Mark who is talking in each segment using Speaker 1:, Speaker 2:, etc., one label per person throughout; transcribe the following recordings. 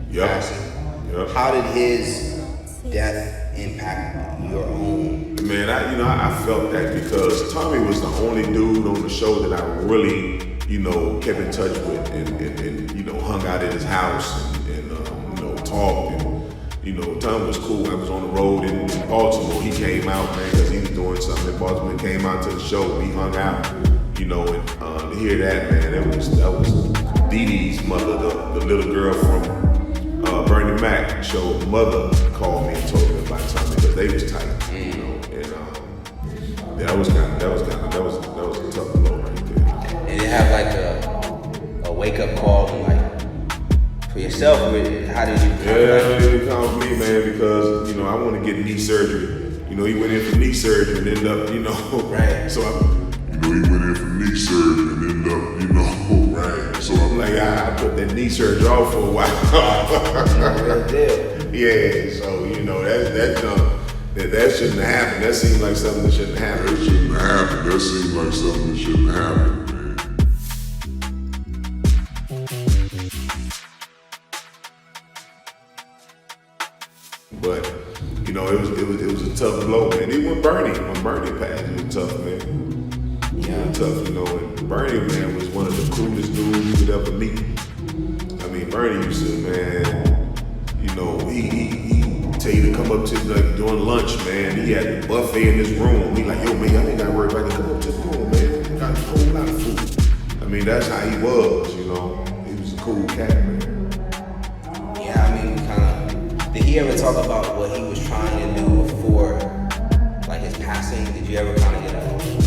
Speaker 1: Yep.
Speaker 2: How did his death impact your own?
Speaker 1: Man, I felt that because Tommy was the only dude on the show that I really, kept in touch with and hung out at his house and talked and, Tommy was cool. I was on the road in Baltimore. He came out, man, because he was doing something in Baltimore. He came out to the show. We hung out, and to hear that, man, that was Dee Dee's mother, the little girl from Bernie Mac show. Mother called me and told me about Tommy because they was tight, and that was a tough blow right there.
Speaker 2: And it have like a wake up call, like for yourself. How did you?
Speaker 1: Yeah, he called me, man, because I want to get knee surgery. He went in for knee surgery and ended up,
Speaker 2: right.
Speaker 1: So he went in for knee surgery and ended up, right. So I'm like, I put that knee surgery off for a while.
Speaker 2: Real deal.
Speaker 1: Yeah, so that shouldn't have happened. That seemed like something that shouldn't happen. That seemed like something that shouldn't happen, man. But it was a tough blow, man. Even when Bernie passed, it was tough, man. Yeah, tough, And Bernie, man, was one of the coolest dudes you could ever meet. I mean, Bernie used to, man, he tell you to come up to like during lunch, man. He had the buffet in his room. He like, yo, man, y'all ain't gotta worry about it. Come up to the room, man. He got a whole lot of food. I mean, that's how he was, He was a cool cat, man.
Speaker 2: Yeah, I mean, did he ever talk about what he was trying to do before, like his passing? Did you ever kind of get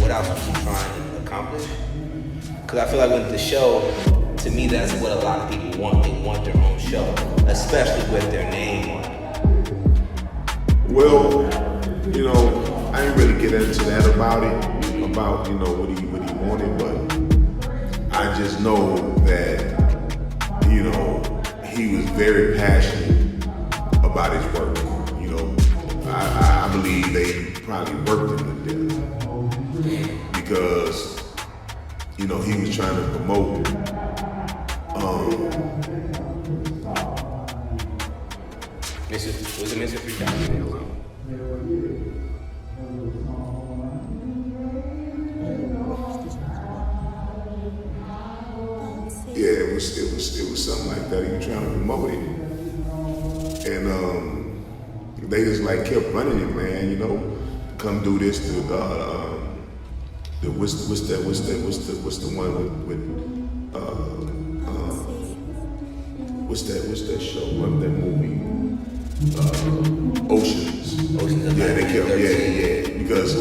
Speaker 2: what else was he trying to accomplish? Because I feel like with the show, to me, that's what a lot of people want. They want their own show, especially with their name on it.
Speaker 1: Well, I didn't really get into that about what he wanted, but I just know that, he was very passionate about his work. I believe they probably worked him to death because, he was trying to promote
Speaker 2: was it Mr. 3000?
Speaker 1: Yeah, it was something like that. He was trying to promote it, and they just like kept running it, man. Come do this to what's the one with what's that show? What that movie? Oceans. Yeah, they kept because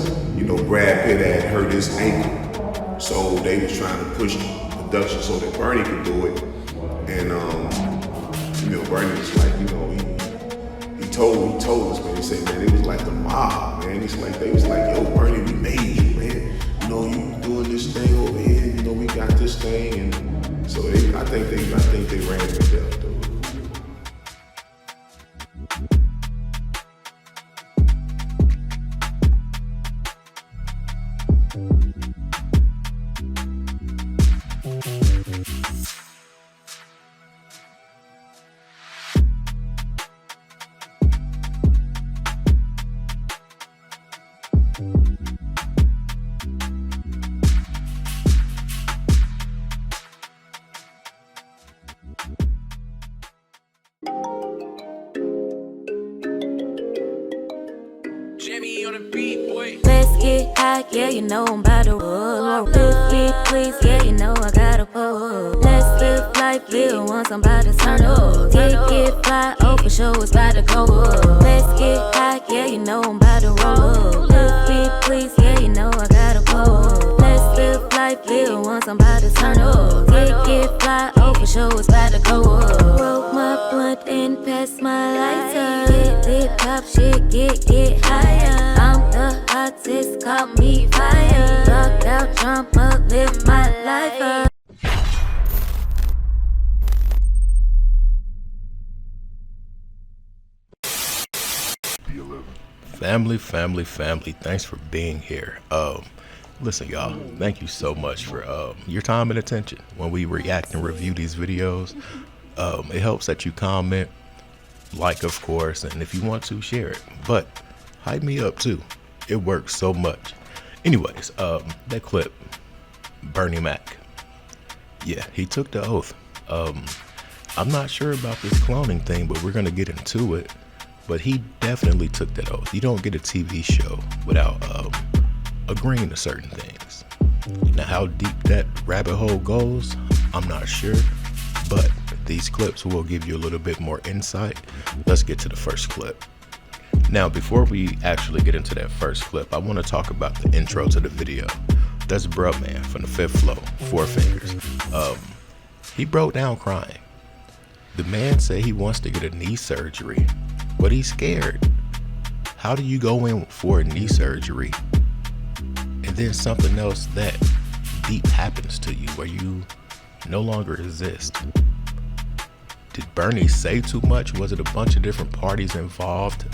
Speaker 1: Brad Pitt had hurt his ankle, so they was trying to push production so that Bernie could do it, and Bernie was like, he told us, man. He said, man, it was like the mob, man. He's like, they was like, yo, Bernie, we made you, man. You doing this thing over here. We got this thing, and so I think they ran him to death, though.
Speaker 3: Let's get high, yeah, I'm about to roll. Let's get please, yeah, I gotta pull. Let's live life, live once, I'm about to turn up. Get fly, oh, for sure, it's about to go up. Let's get high, yeah, I'm about to roll. Let's get please, yeah, I gotta pull. Let's live life, live once, I'm about to turn up. Get fly, oh, for sure, it's about to go up. Roll my blunt and pass my lighter. Get lit, pop shit, get higher. I'm the hottest, call me fire. Rock out, jump up, live my life up.
Speaker 4: Family, thanks for being here. Listen, y'all, thank you so much for your time and attention when we react and review these videos. It helps that you comment, like, of course, and if you want to, share it. But hype me up too. It works so much. Anyways, that clip, Bernie Mac. Yeah, he took the oath. I'm not sure about this cloning thing, but we're gonna get into it. But he definitely took that oath. You don't get a TV show without agreeing to certain things. Now, how deep that rabbit hole goes, I'm not sure, but these clips will give you a little bit more insight. Let's get to the first clip. Now, before we actually get into that first clip, I want to talk about the intro to the video. That's Bruh Man from the Fifth Flow, Four Fingers. He broke down crying. The man said he wants to get a knee surgery, but he's scared. How do you go in for a knee surgery and then something else that deep happens to you where you no longer exist? Did Bernie say too much? Was it a bunch of different parties involved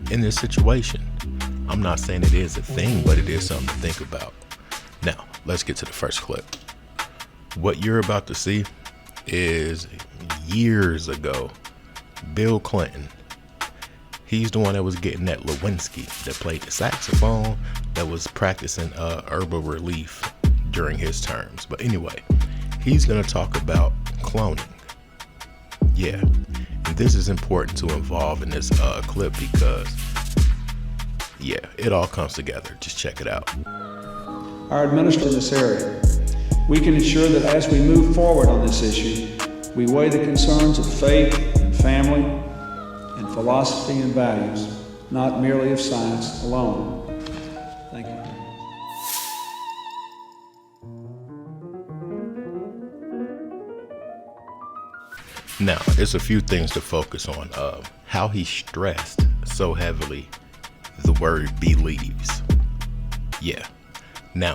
Speaker 4: in this situation? I'm not saying it is a thing, but it is something to think about. Now, let's get to the first clip. What you're about to see is years ago, Bill Clinton. He's the one that was getting that Lewinsky that played the saxophone, that was practicing herbal relief during his terms. But anyway, he's going to talk about cloning. Yeah, and this is important to involve in this clip because, yeah, it all comes together. Just check it out.
Speaker 5: Our administration in this area, we can ensure that as we move forward on this issue, we weigh the concerns of faith and family and philosophy and values, not merely of science alone. Thank you.
Speaker 4: Now, there's a few things to focus on. How he stressed so heavily the word believes. Yeah. Now,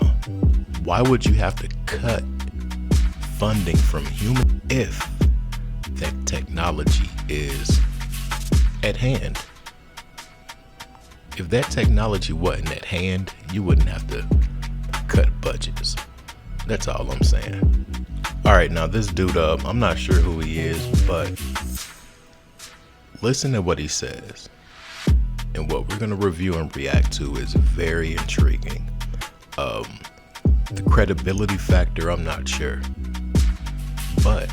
Speaker 4: why would you have to cut funding from human if that technology is at hand? If that technology wasn't at hand, you wouldn't have to cut budgets. That's all I'm saying. All right, now this dude, I'm not sure who he is, but listen to what he says. And what we're gonna review and react to is very intriguing. The credibility factor, I'm not sure, but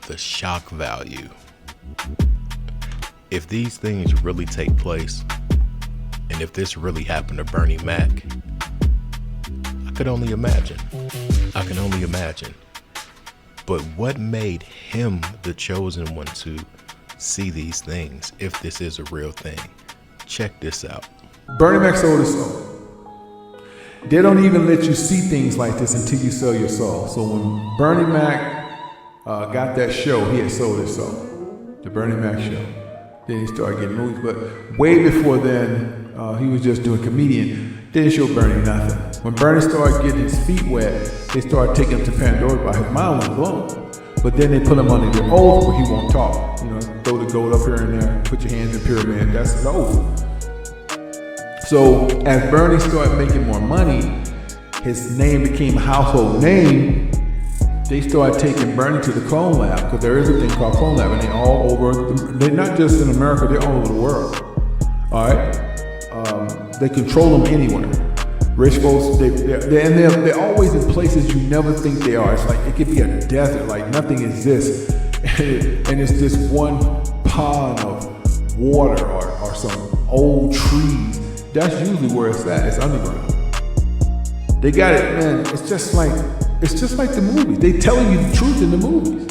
Speaker 4: the shock value. If these things really take place, and if this really happened to Bernie Mac, I can only imagine. But what made him the chosen one to see these things, if this is a real thing? Check this out.
Speaker 6: Bernie Mac sold his soul. They don't even let you see things like this until you sell your soul. So when Bernie Mac got that show, he had sold his soul. The Bernie Mac show. Then he started getting movies, but way before then, he was just doing comedian. They didn't show Bernie nothing. When Bernie started getting his feet wet, they started taking him to Pandora. His mind was blown. But then they put him under the oath where he won't talk. You know, throw the gold up here and there, put your hands in pyramid, that's an oath. So as Bernie started making more money, his name became a household name. They started taking Bernie to the clone lab, because there is a thing called clone lab, and they're all over, they're not just in America, they're all over the world. All right? They control them anywhere. Rich folks, they're always in places you never think they are. It's like, it could be a desert, like nothing exists. And it's this one pond of water or some old trees. That's usually where it's at. It's underground. They got it, man. It's just like the movies. They telling you the truth in the movies.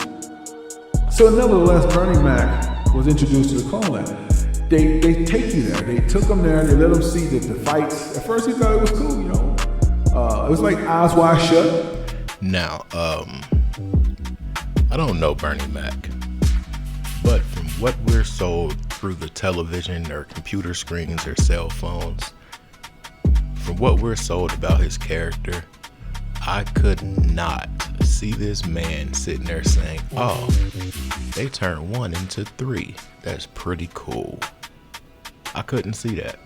Speaker 6: So nevertheless, Bernie Mac was introduced to the clone lab. They take you there. They took him there. They let him see the fights. At first, he thought it was cool, you know. It was like Eyes Wide Shut.
Speaker 4: Now, I don't know Bernie Mac, but from what we're sold through the television or computer screens or cell phones, from what we're sold about his character, I could not see this man sitting there saying, oh, they turned 1 into 3. That's pretty cool. I couldn't see that.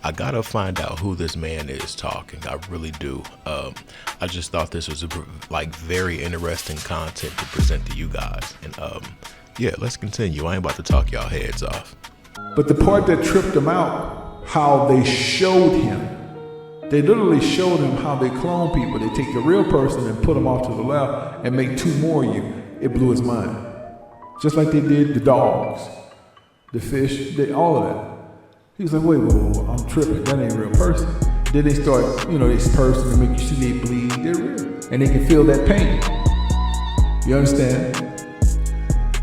Speaker 4: I gotta find out who this man is talking. I really do. I just thought this was very interesting content to present to you guys. And yeah, let's continue. I ain't about to talk y'all heads off.
Speaker 6: But the part that tripped him out, how they showed him. They literally showed him how they clone people. They take the real person and put them off to the left and make 2 more of you. It blew his mind. Just like they did the dogs, the fish, all of that. He was like, wait, I'm tripping. That ain't a real person. Then they start, this person and make you see they bleed. They're real. And they can feel that pain. You understand?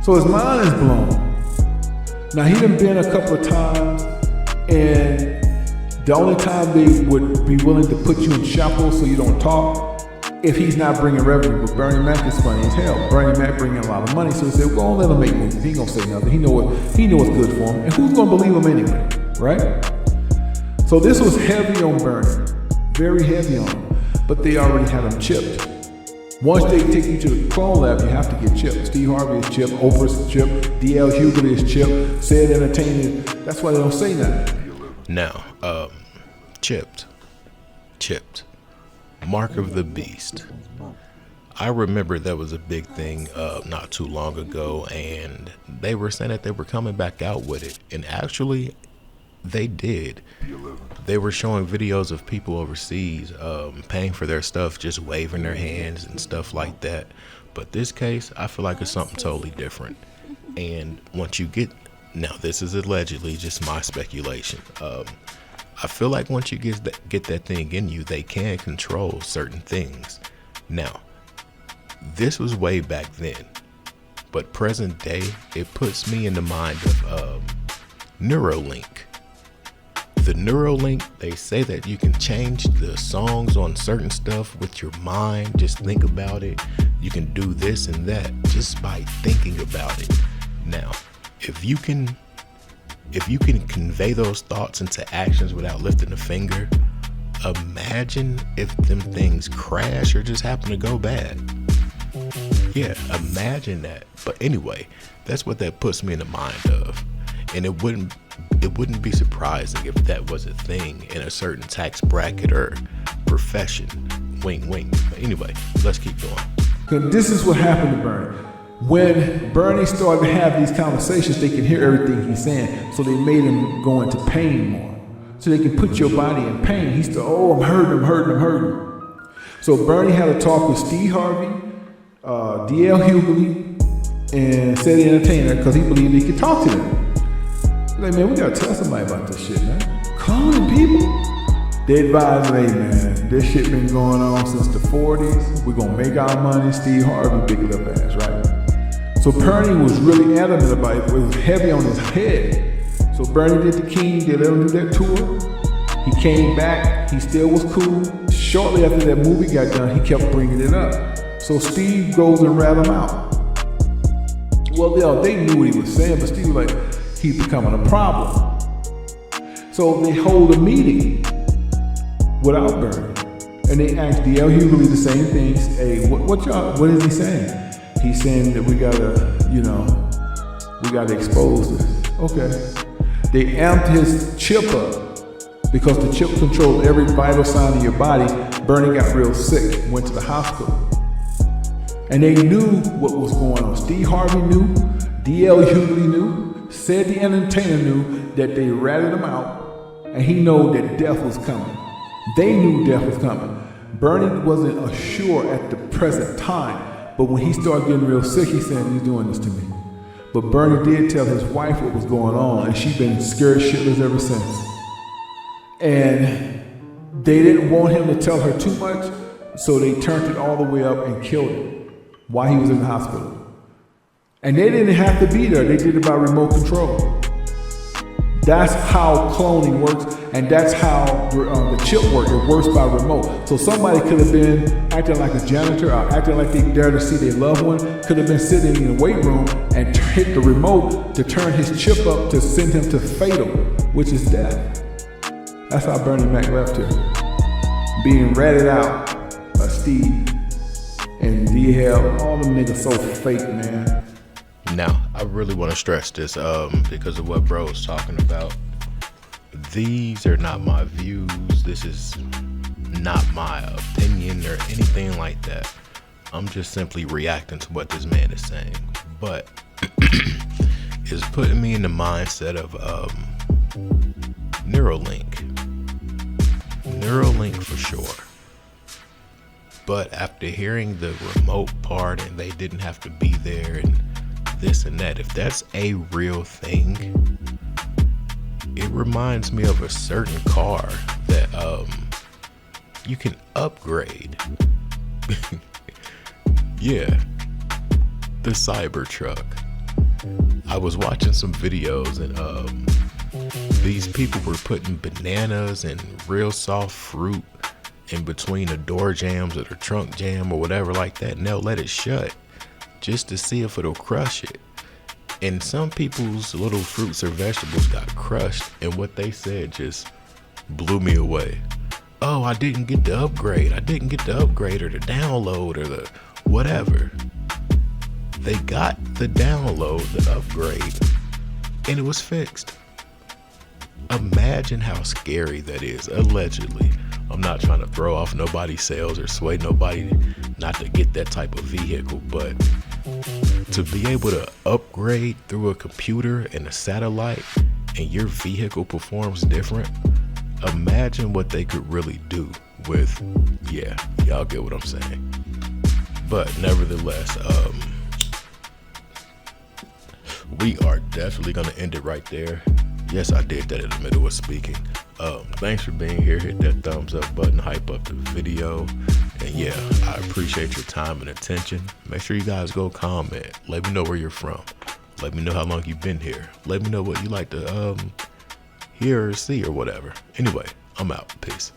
Speaker 6: So his mind is blown. Now he done been a couple of times, and the only time they would be willing to put you in shackles so you don't talk, if he's not bringing revenue. But Bernie Mac is funny as hell. Bernie Mac bringing a lot of money, so he said, well, let him make movies. He ain't gonna say nothing. He know what's good for him, and who's gonna believe him anyway, right? So this was heavy on Bernie, very heavy on him, but they already had him chipped. Once they take you to the clone lab, you have to get chipped. Steve Harvey is chipped, Oprah's chipped, D.L. Hughley is chipped, Said Entertainment. That's why they don't say nothing.
Speaker 4: Now, chipped, Mark of the Beast. I remember that was a big thing not too long ago, and they were saying that they were coming back out with it, and actually they did. They were showing videos of people overseas paying for their stuff, just waving their hands and stuff like that. But this case, I feel like it's something totally different. And once you get, now this is allegedly just my speculation, I feel like once you get that thing in you, they can control certain things. Now, this was way back then, but present day, it puts me in the mind of Neuralink. The Neuralink, they say that you can change the songs on certain stuff with your mind. Just think about it. You can do this and that just by thinking about it. Now, if you can convey those thoughts into actions without lifting a finger, imagine if them things crash or just happen to go bad. Yeah, imagine that. But anyway, that's what that puts me in the mind of. And it wouldn't be surprising if that was a thing in a certain tax bracket or profession. Wink, wink. But anyway, let's keep going.
Speaker 6: Because this is what happened to Bernie. When Bernie started to have these conversations, they could hear everything he's saying. So they made him go into pain more. So they can put your body in pain. He started, I'm hurting. So Bernie had a talk with Steve Harvey, D.L. Hughley, and Said Entertainer, because he believed he could talk to them. Like, man, we gotta tell somebody about this shit, man. Cloning people. They advised, hey, man, this shit been going on since the 40s. We're gonna make our money. Steve Harvey, big lip ass, right? So Bernie was really adamant about it. It was heavy on his head. So Bernie did the King. They let him do that tour. He came back. He still was cool. Shortly after that movie got done, he kept bringing it up. So Steve goes and rat him out. Well, they knew what he was saying, but Steve was like, he's becoming a problem. So they hold a meeting without Bernie. And they asked D.L. Hughley the same things. Hey, what is he saying? He's saying that we gotta expose this. Okay. They amped his chip up because the chip controlled every vital sign of your body. Bernie got real sick, went to the hospital. And they knew what was going on. Steve Harvey knew, D.L. Hughley knew, Said the Entertainer knew that they ratted him out, and he knew that death was coming. They knew death was coming. Bernie wasn't assured at the present time, but when he started getting real sick, he said, he's doing this to me. But Bernie did tell his wife what was going on, and she's been scared shitless ever since. And they didn't want him to tell her too much, so they turned it all the way up and killed him while he was in the hospital. And they didn't have to be there. They did it by remote control. That's how cloning works, and that's how the chip works. It works by remote. So somebody could have been acting like a janitor or acting like they dare to see their loved one, could have been sitting in the weight room and hit the remote to turn his chip up to send him to fatal, which is death. That's how Bernie Mac left here. Being ratted out by Steve and DL, all them niggas so fake, man.
Speaker 4: Now, I really want to stress this because of what bro was talking about. These are not my views. This is not my opinion or anything like that. I'm just simply reacting to what this man is saying. But it's putting me in the mindset of Neuralink. Neuralink for sure. But after hearing the remote part and they didn't have to be there and this and that, if that's a real thing, it reminds me of a certain car that you can upgrade. Yeah, the Cybertruck. I was watching some videos and these people were putting bananas and real soft fruit in between the door jams or the trunk jam or whatever like that, and they'll let it shut just to see if it'll crush it. And some people's little fruits or vegetables got crushed, and what they said just blew me away. Oh, I didn't get the upgrade. I didn't get the upgrade or the download or the whatever. They got the download, the upgrade, and it was fixed. Imagine how scary that is, allegedly. I'm not trying to throw off nobody's sales or sway nobody not to get that type of vehicle, but to be able to upgrade through a computer and a satellite and your vehicle performs different, imagine what they could really do with, yeah, y'all get what I'm saying. But nevertheless, we are definitely gonna end it right there. Yes, I did that in the middle of speaking. Thanks for being here. Hit that thumbs up button, hype up the video. And yeah, I appreciate your time and attention. Make sure you guys go comment. Let me know where you're from. Let me know how long you've been here. Let me know what you like to hear or see or whatever. Anyway, I'm out. Peace.